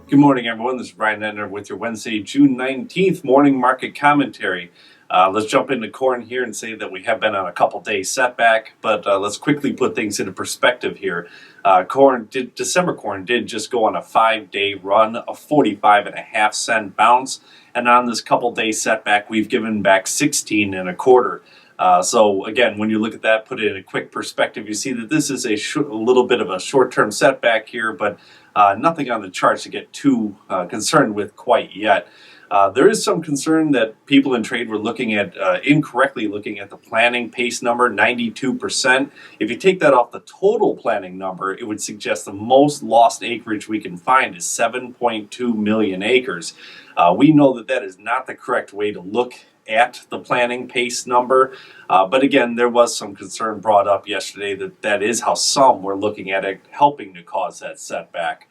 Good morning, everyone. This is Brian Ender with your Wednesday, June 19th morning market commentary. Let's jump into corn here and say that we have been on a couple-day setback, but let's quickly put things into perspective here. December corn did just go on a 5-day run, a 45.5 cent bounce, and on this couple-day setback, we've given back 16 and a quarter. So again, when you look at that, put it in a quick perspective, you see that this is a little bit of a short-term setback here, but nothing on the charts to get too concerned with quite yet. There is some concern that people in trade were looking at, incorrectly looking at the planning pace number, 92%. If you take that off the total planning number, it would suggest the most lost acreage we can find is 7.2 million acres. We know that that is not the correct way to look at the planning pace number. But again, there was some concern brought up yesterday that that is how some were looking at it, helping to cause that setback.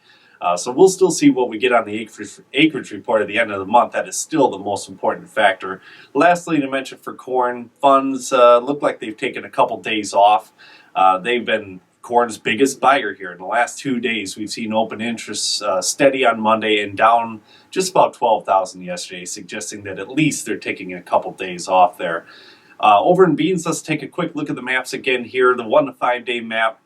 So we'll still see what we get on the acreage report at the end of the month. That is still the most important factor. Lastly, to mention for corn, funds look like they've taken a couple days off. They've been corn's biggest buyer here. In the last 2 days, we've seen open interest steady on Monday and down just about 12,000 yesterday, suggesting that at least they're taking a couple days off there. Over in beans, let's take a quick look at the maps again here. The 1 to 5 day map.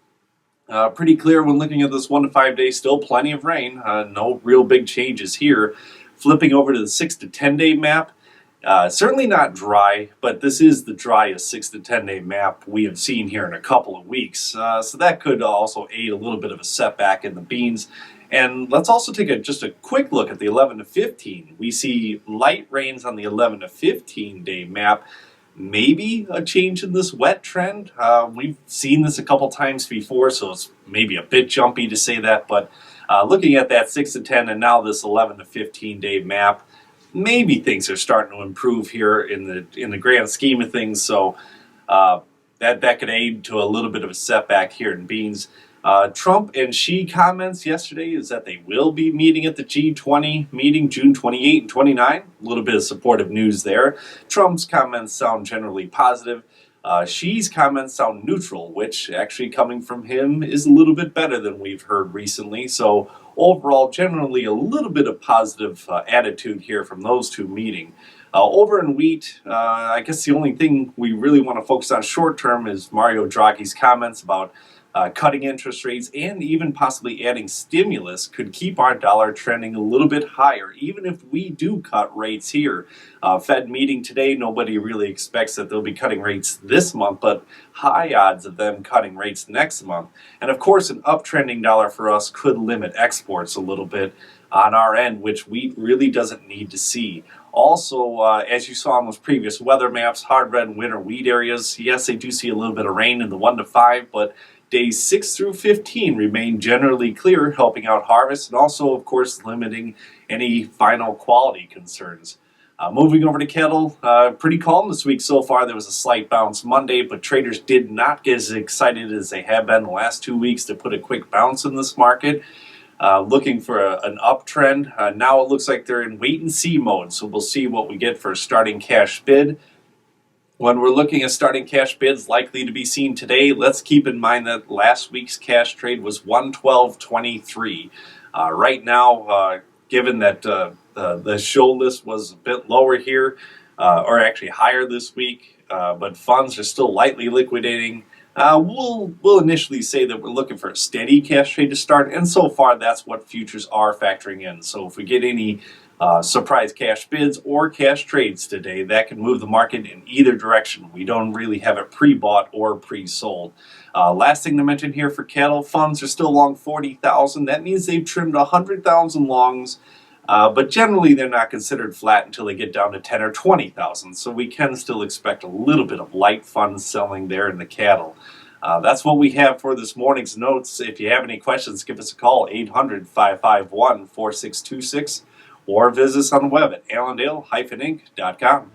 Pretty clear when looking at this 1 to 5 days, still plenty of rain. No real big changes here. Flipping over to the 6 to 10 day map. Certainly not dry, but this is the driest 6 to 10 day map we have seen here in a couple of weeks. So that could also aid a little bit of a setback in the beans. And let's also take just a quick look at the 11 to 15. We see light rains on the 11 to 15 day map. Maybe a change in this wet trend. We've seen this a couple times before, so it's maybe a bit jumpy to say that. But looking at that 6 to 10 and now this 11 to 15 day map, maybe things are starting to improve here in the grand scheme of things. So that could aid to a little bit of a setback here in beans. Trump and Xi comments yesterday is that they will be meeting at the G20 meeting June 28 and 29. A little bit of supportive news there. Trump's comments sound generally positive. Xi's comments sound neutral, which actually coming from him is a little bit better than we've heard recently. So overall, generally a little bit of positive attitude here from those two meeting. Over in wheat, I guess the only thing we really want to focus on short term is Mario Draghi's comments about cutting interest rates and even possibly adding stimulus could keep our dollar trending a little bit higher, even if we do cut rates here. Fed meeting today, nobody really expects that they'll be cutting rates this month, but high odds of them cutting rates next month. And of course, an uptrending dollar for us could limit exports a little bit on our end, which wheat really doesn't need to see. Also, as you saw on those previous weather maps, hard red and winter wheat areas, yes, they do see a little bit of rain in the 1 to 5, but days 6 through 15 remain generally clear, helping out harvest and also, of course, limiting any final quality concerns. Moving over to cattle, pretty calm this week so far. There was a slight bounce Monday, but traders did not get as excited as they have been the last 2 weeks to put a quick bounce in this market. Looking for an uptrend. Now it looks like they're in wait-and-see mode, so we'll see what we get for a starting cash bid. When we're looking at starting cash bids likely to be seen today, let's keep in mind that last week's cash trade was 112.23. Right now, given that the show list was a bit lower here, or actually higher this week, but funds are still lightly liquidating, we'll initially say that we're looking for a steady cash trade to start, and so far that's what futures are factoring in. So if we get any surprise cash bids or cash trades today, that can move the market in either direction. We don't really have it pre-bought or pre-sold. Last thing to mention here for cattle, funds are still long 40,000. That means they've trimmed 100,000 longs, but generally they're not considered flat until they get down to 10 or 20,000. So we can still expect a little bit of light funds selling there in the cattle. That's what we have for this morning's notes. If you have any questions, give us a call, 800-551-4626. Or visit us on the web at allendale-inc.com.